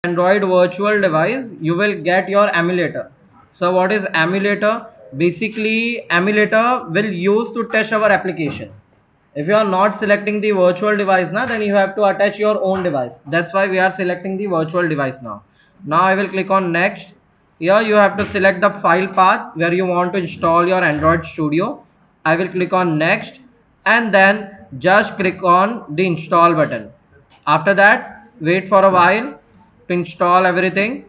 Android virtual device, you will get your emulator. So what is emulator? Basically emulator will use to test our application. If you are not selecting the virtual device now, then you have to attach your own device. That's why we are selecting the virtual device now. Now I will click on next. Here you have to select the file path where you want to install your Android Studio. I will click on next, and then just click on the install button. After that, wait for a while to install everything.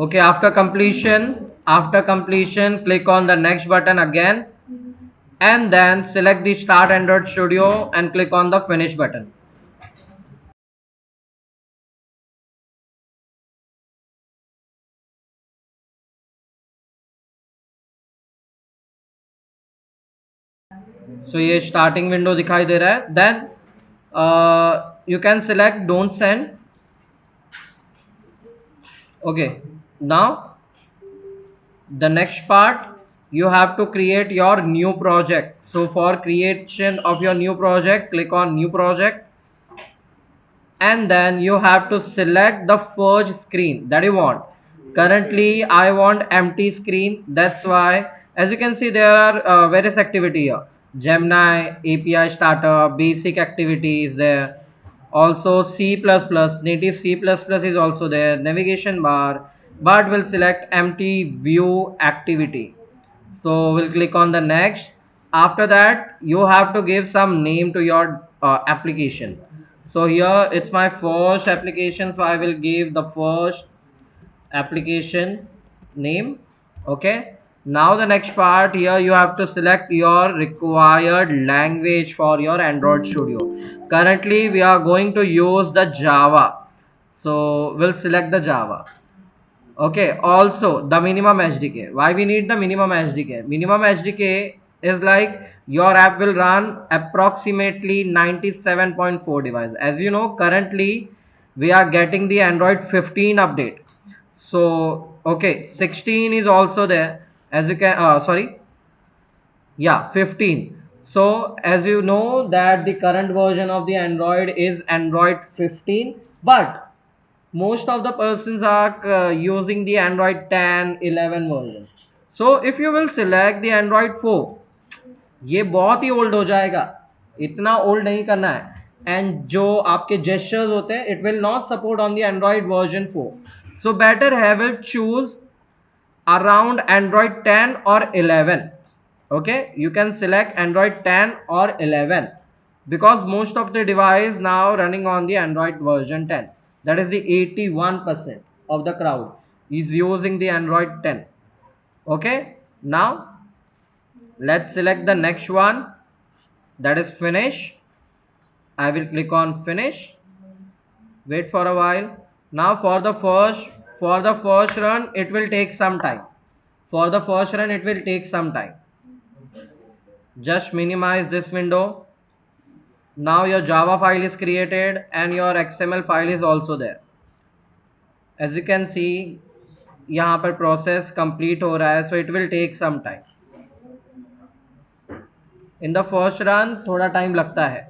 Okay, after completion, click on the next button again, and then select the Start Android Studio and click on the Finish button. So ये starting window दिखाई दे रहा है. Then you can select Don't Send. Okay, now the next part, you have to create your new project. So for creation of your new project, click on New Project, and then you have to select the first screen that you want. Currently I want empty screen. That's why, as you can see, there are various activity here. Gemini, API starter, basic activity is there. Also C++, native C++ is also there. Navigation bar, but we'll select empty view activity. So we'll click on the next. After that, you have to give some name to your application. So here it's my first application, so I will give the first application name. Okay, now the next part, here you have to select your required language for your Android Studio. Currently we are going to use the Java, so we'll select the Java. Okay, also the minimum SDK. Why we need the minimum SDK? Minimum SDK is like your app will run approximately 97.4 device. As you know, currently we are getting the Android 15 update. So okay, 16 is also there. As you can, sorry, yeah, 15. So as you know that the current version of the Android is Android 15, but most of the persons are using the Android 10 11 version. So if you will select the Android 4, ये बहुत ही old हो जाएगा. इतना old नहीं करना है. And जो आपके जेस्चर्स होते हैं, it will not support on the Android version 4. So better have will choose around Android 10 or 11. Okay, you can select Android 10 or 11 because most of the device now running on the Android version 10. That is the 81% of the crowd is using the Android 10. Okay, now let's select the next one, that is Finish. I will click on Finish. Wait for a while. Now for the first run it will take some time. For the first run it will take some time. Just minimize this window. Now your Java file is created and your XML file is also there. As you can see, यहाँ पर process complete हो रहा है, so it will take some time. In the first run थोड़ा time लगता है.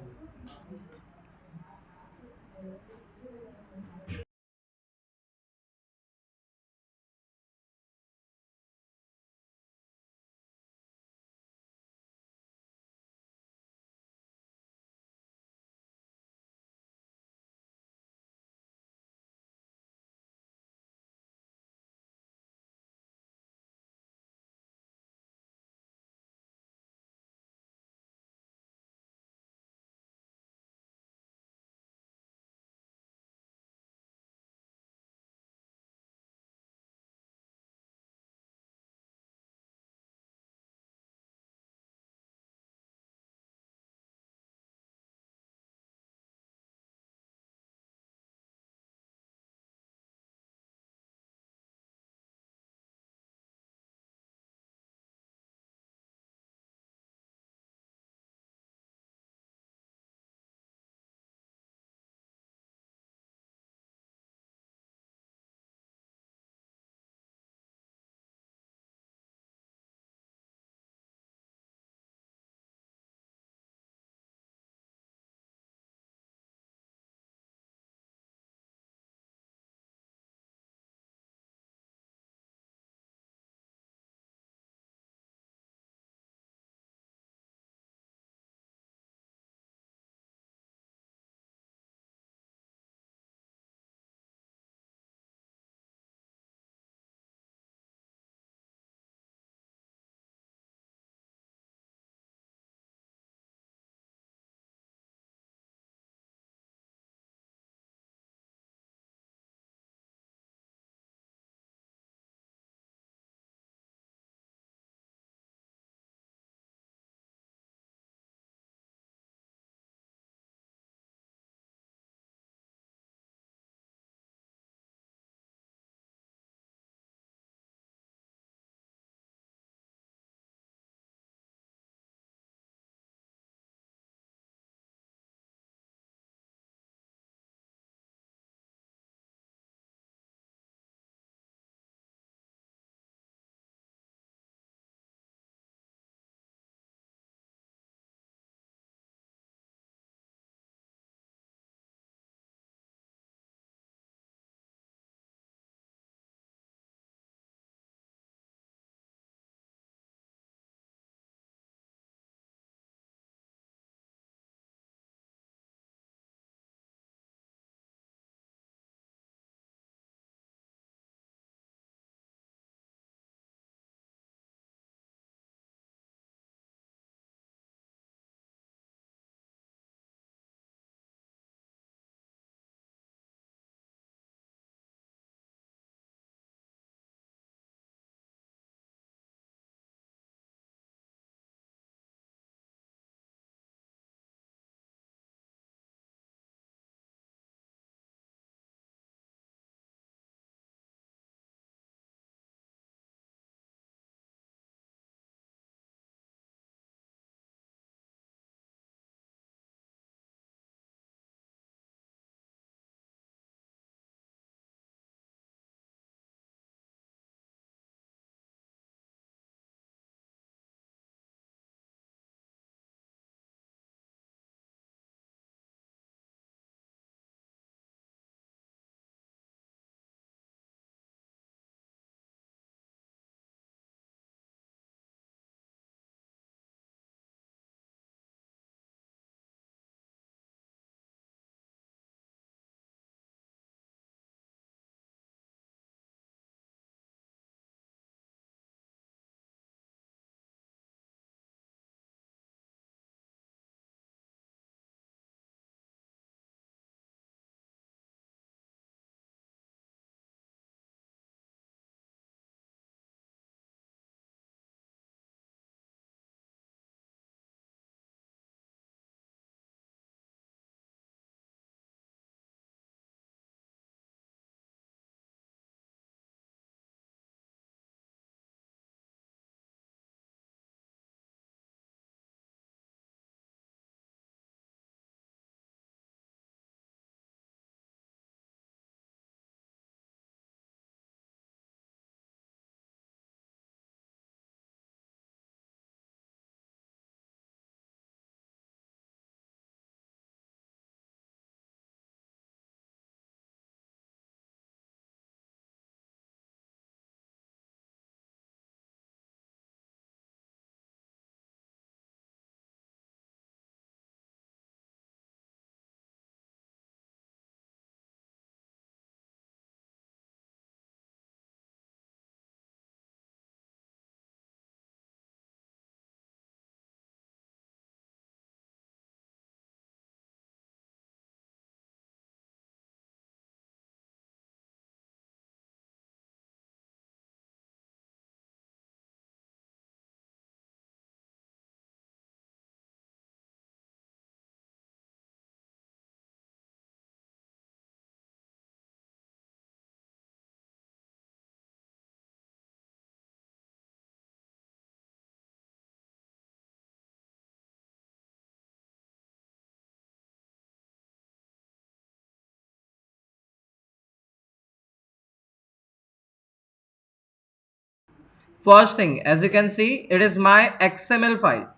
First thing, as you can see, it is my XML file.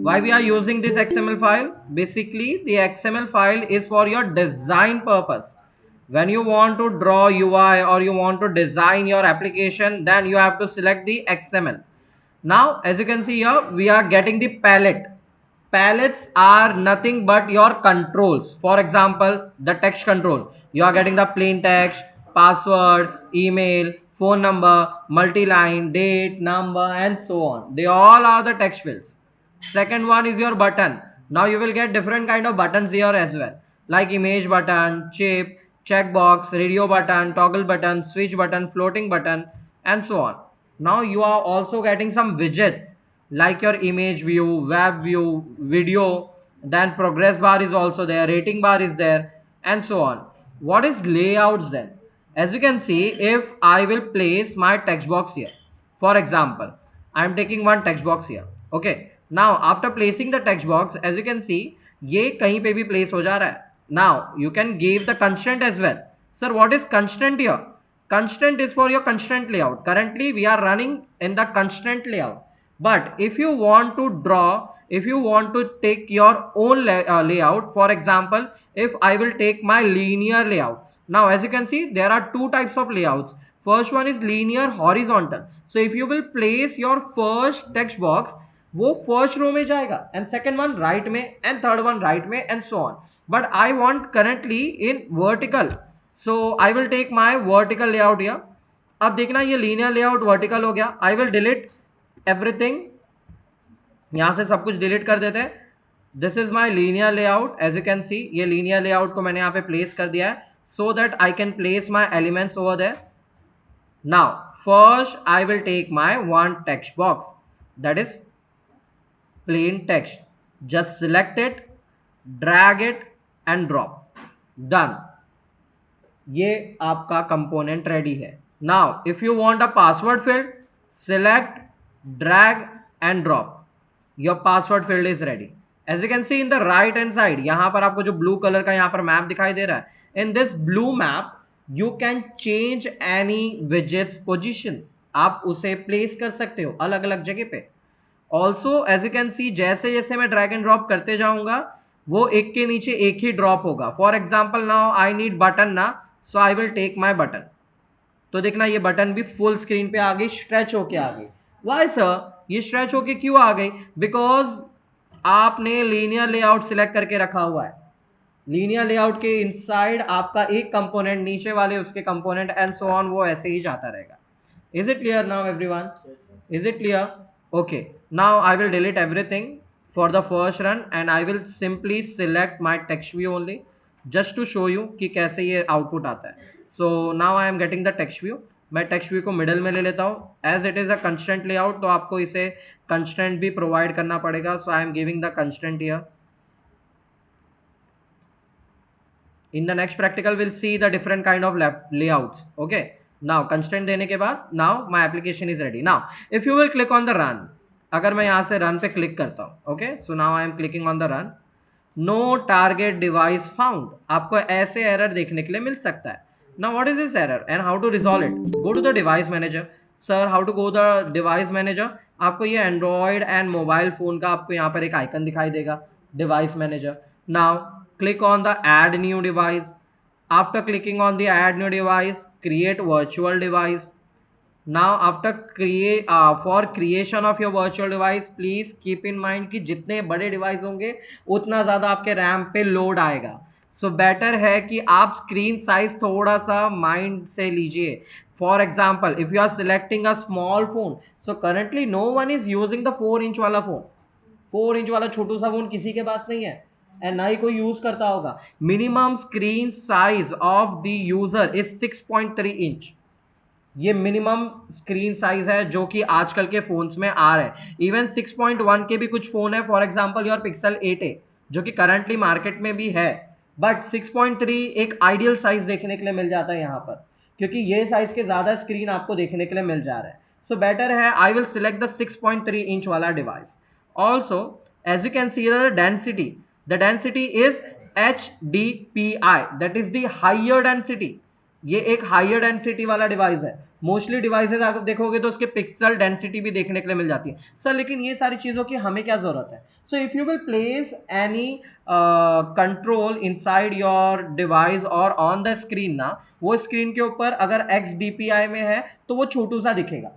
Why we are using this XML file? Basically, the XML file is for your design purpose. When you want to draw UI or you want to design your application, then you have to select the XML. Now, as you can see here, we are getting the palette. Palettes are nothing but your controls. For example, the text control. You are getting the plain text, password, email, phone number, multi-line, date, number, and so on. They all are the text fields. Second one is your button. Now you will get different kind of buttons here as well, like image button, chip, checkbox, radio button, toggle button, switch button, floating button, and so on. Now you are also getting some widgets like your image view, web view, video, then progress bar is also there, rating bar is there, and so on. What is layouts then? As you can see, if I will place my text box here, for example, I am taking one text box here. Okay, now after placing the text box, as you can see, ये कहीं पे भी place हो जा रहा है. Now you can give the constraint as well. Sir, what is constraint here? Constraint is for your constraint layout. Currently we are running in the constraint layout, but if you want to draw, if you want to take your own layout, for example, if I will take my linear layout. Now as you can see, there are two types of layouts. First one is linear horizontal. So if you will place your first text box, वो first row में जाएगा, and second one right में, and third one right में, and so on. But I want currently in vertical, so I will take my vertical layout here. अब देखना, ये linear layout vertical हो गया. आई विल डिलीट एवरीथिंग, यहां से सब कुछ डिलीट कर देते हैं. This is my linear layout. As you can see, ये लीनियर लेआउट को मैंने यहाँ पे प्लेस कर दिया है, so that I can place my elements over there. Now first I will take my one text box, that is plain text. Just select it, drag it and drop. Done. ये आपका component ready है. Now if you want a password field, select, drag and drop. Your password field is ready. As you can see in the right hand side, यहां पर आपको जो blue colour का यहां पर मैप दिखाई दे रहा है, in this blue map you can change any widgets position. आप उसे प्लेस कर सकते हो अलग अलग जगह पे. Also as you can see, जैसे जैसे मैं ड्रैग एंड ड्रॉप करते जाऊंगा, वो एक के नीचे एक ही ड्रॉप होगा. For example, now I need button ना, so I will take my button. तो देखना, ये बटन भी फुल स्क्रीन पे आ गई, स्ट्रेच होके आ गई. वाई सर, ये स्ट्रेच होके क्यों आ गई? बिकॉज आपने लीनियर लेआउट सिलेक्ट करके रखा हुआ है. लीनियर लेआउट के इनसाइड आपका एक कंपोनेंट, नीचे वाले उसके कंपोनेंट, एंड सो ऑन, वो ऐसे ही जाता रहेगा. Is it clear now everyone? Is it clear? Okay, now I will delete everything for the first run and I will simply select my text view only, just to show you कि कैसे ये output आता है. So now I am getting the text view. मैं text view को middle में ले लेता हूँ. As it is a constraint layout, तो आपको इसे constraint भी provide करना पड़ेगा. So I am giving the constraint here. In the next practical we'll see the different kind of layouts. Okay, now constraint देने के बाद, now my application is ready. Now if you will click on the run, अगर मैं यहाँ से run पे click करता हूँ, okay, so now I am clicking on the run. No target device found, आपको ऐसे error देखने के लिए मिल सकता है. Now what is this error and how to resolve it? Go to the device manager. Sir, how to go the device manager? आपको ये Android and mobile phone का आपको यहाँ पर एक icon दिखाई देगा, device manager. Now click on the add new device. After clicking on the add new device, create virtual device. Now after create for creation of your virtual device, please keep in mind कि जितने बड़े device होंगे उतना ज़्यादा आपके RAM पे load आएगा. सो better है कि आप स्क्रीन साइज थोड़ा सा माइंड से लीजिए. For example, if you are selecting a small phone, so currently no one is using the 4 inch वाला फोन. 4 इंच वाला छोटू सा फोन किसी के पास नहीं है एंड ना ही कोई यूज करता होगा. Minimum screen size of the user is 6.3 inch. ये मिनिमम स्क्रीन साइज है जो कि आजकल के फोन्स में आ रहा है. इवन 6.1 के भी कुछ फोन है, for example your pixel 8a, जो कि करंटली मार्केट में भी है. बट 6.3 एक आइडियल साइज देखने के लिए मिल जाता है यहाँ पर, क्योंकि ये साइज के ज़्यादा स्क्रीन आपको देखने के लिए मिल जा रहा है. सो बेटर है, I will select the 6.3 inch वाला device. Also as you can see the density is HDPI, that is the higher density. ये एक हाइयर डेंसिटी वाला डिवाइस है। मोस्टली डिवाइसेज आप देखोगे तो उसके पिक्सल डेंसिटी भी देखने के लिए मिल जाती है सर, लेकिन ये सारी चीज़ों की हमें क्या ज़रूरत है? So if you will place any control inside your device और ऑन द स्क्रीन ना, वो स्क्रीन के ऊपर अगर एक्स डीपीआई में है तो वो छोटू सा दिखेगा,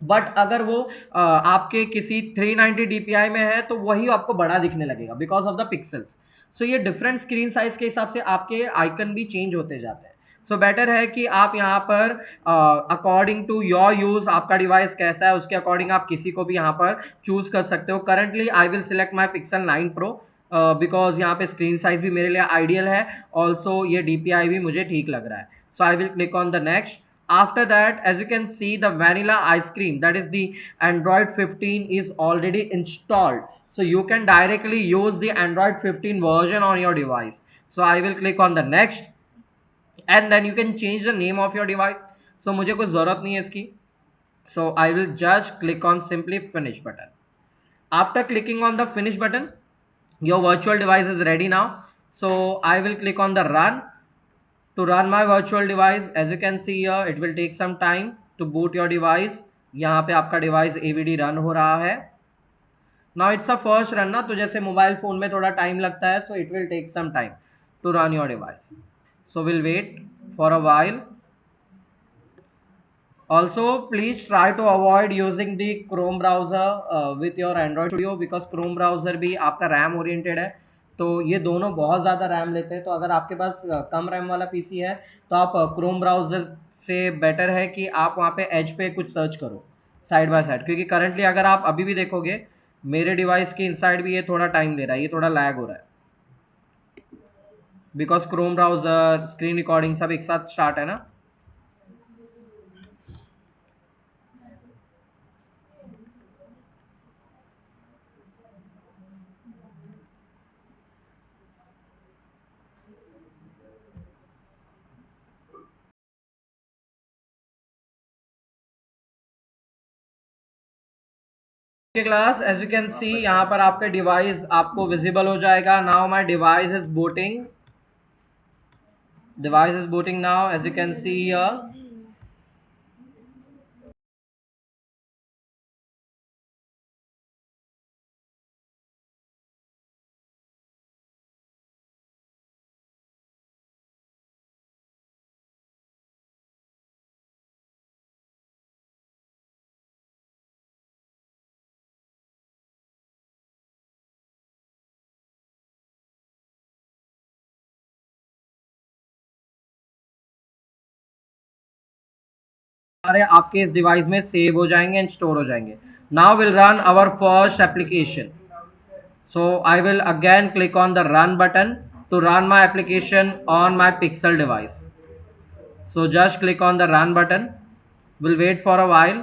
बट अगर वो आपके किसी 390 डीपीआई में है तो वही आपको बड़ा दिखने लगेगा बिकॉज ऑफ द पिक्सल्स। सो ये डिफरेंट स्क्रीन साइज के हिसाब से आपके आइकन भी चेंज होते जाते हैं। सो बेटर है कि आप यहाँ पर अकॉर्डिंग टू योर यूज, आपका डिवाइस कैसा है उसके अकॉर्डिंग आप किसी को भी यहाँ पर चूज कर सकते हो। Currently I will select my pixel 9 pro because यहाँ पे स्क्रीन साइज भी मेरे लिए आइडियल है, ऑल्सो ये डीपीआई भी मुझे ठीक लग रहा है। So I will click on the next. After that, as you can see, the vanilla ice cream, that is the Android 15, is already installed, so you can directly use the Android 15 version on your device. So I will click on the next, and then you can change the name of your device. So मुझे कोई ज़रूरत नहीं है इसकी, so I will just click on simply finish button. After clicking on the finish button, your virtual device is ready now. So I will click on the run. To run my virtual device, as you can see here, it will take some time to boot your device. यहाँ पे आपका device AVD run हो रहा है। Now it's a first run ना, तो जैसे mobile phone में थोड़ा टाइम लगता है, so it will take some time to run your device, so will wait for a while. Also, please try to avoid using the Chrome browser with your Android Studio, because Chrome browser भी आपका RAM oriented है, तो ये दोनों बहुत ज़्यादा RAM लेते हैं। तो अगर आपके पास कम रैम वाला पीसी है तो आप क्रोम ब्राउज़र से बेटर है कि आप वहाँ पे एज पे कुछ सर्च करो साइड बाय साइड, क्योंकि करंटली अगर आप अभी भी देखोगे मेरे डिवाइस के इनसाइड भी ये थोड़ा टाइम ले रहा है, ये थोड़ा लैग हो रहा है because Chrome browser screen recording सब एक साथ स्टार्ट है ना। के class, as you can see यहाँ पर आपका डिवाइस आपको विजिबल हो जाएगा। Now my device is booting, device is booting now, as you can see here. सारे आपके इस डिवाइस में सेव हो जाएंगे एंड स्टोर हो जाएंगे। Now will run our first application, so I will again click on the run button to run my application on my Pixel device. So just click on the run button, we'll wait for a while.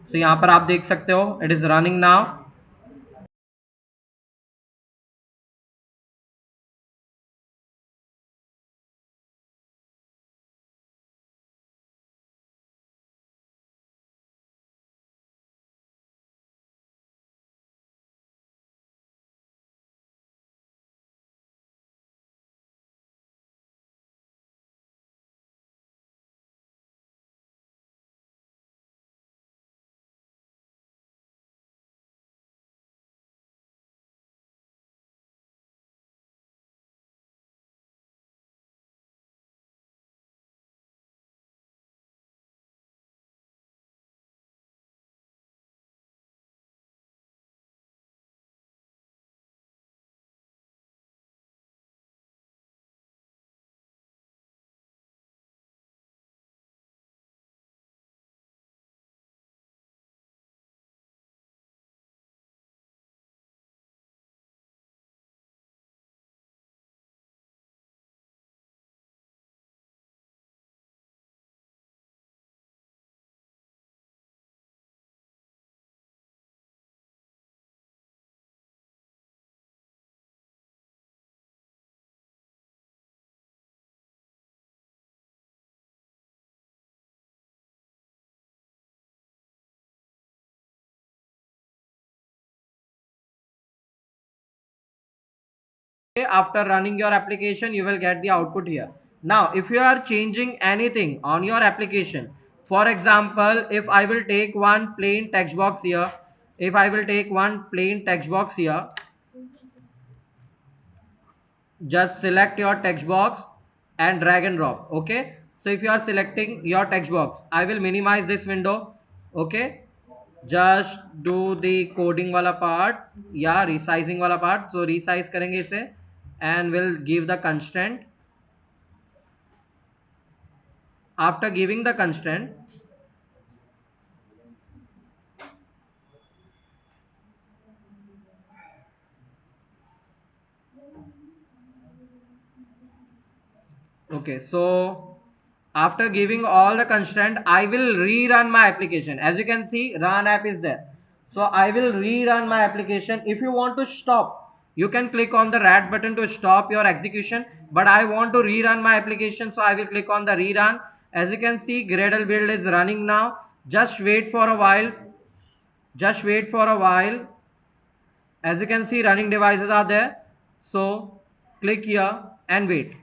So यहाँ पर आप देख सकते हो it is running now. After running your application, you will get the output here. Now if you are changing anything on your application, for example, if I will take one plain text box here, if I will take one plain text box here, just select your text box and drag and drop. Okay, so if you are selecting your text box, I will minimize this window. Okay, just do the coding wala part या resizing वाला part. So resize करेंगे इसे and will give the constraint. After giving the constraint, okay, so after giving all the constraint, I will rerun my application. As you can see, run app is there. So I will rerun my application. If you want to stop, you can click on the red button to stop your execution. But I want to rerun my application, so I will click on the rerun. As you can see, Gradle build is running now. Just wait for a while. Just wait for a while. As you can see, running devices are there. So click here and wait.